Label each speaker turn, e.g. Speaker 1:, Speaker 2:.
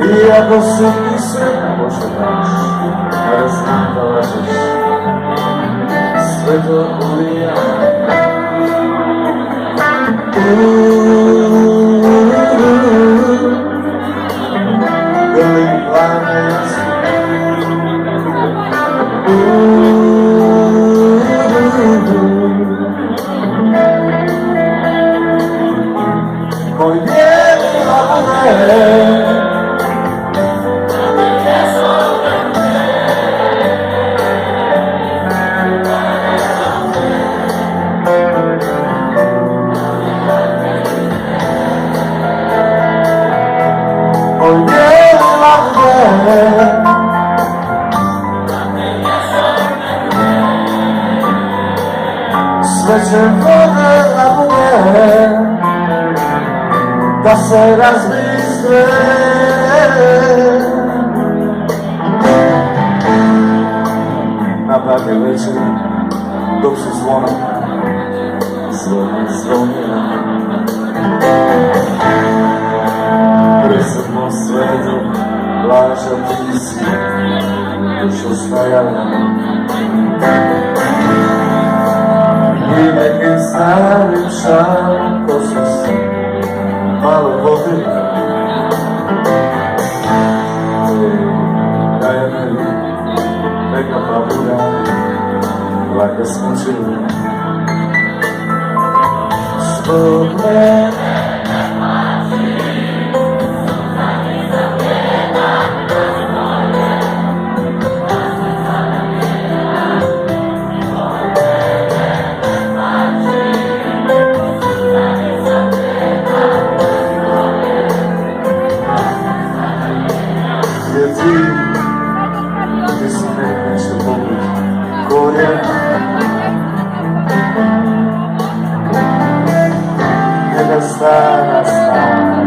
Speaker 1: I jako synki syna może dać, ale znam towarzysz swego ulijana. Byli plany mój biedny rabunek. Mój biedny rabunek. Swe czerwone rabunek. Da se razbistre. Na prawie leczy do przyzłona złomina. Rysy mostredu, plaża bliski, już ustajana. I jakiś stary szal kosus. Malo vody, daje mi neka pavura, laka skočila. Zbog mene gdje si neće pobiti korijena. Jedna stara stana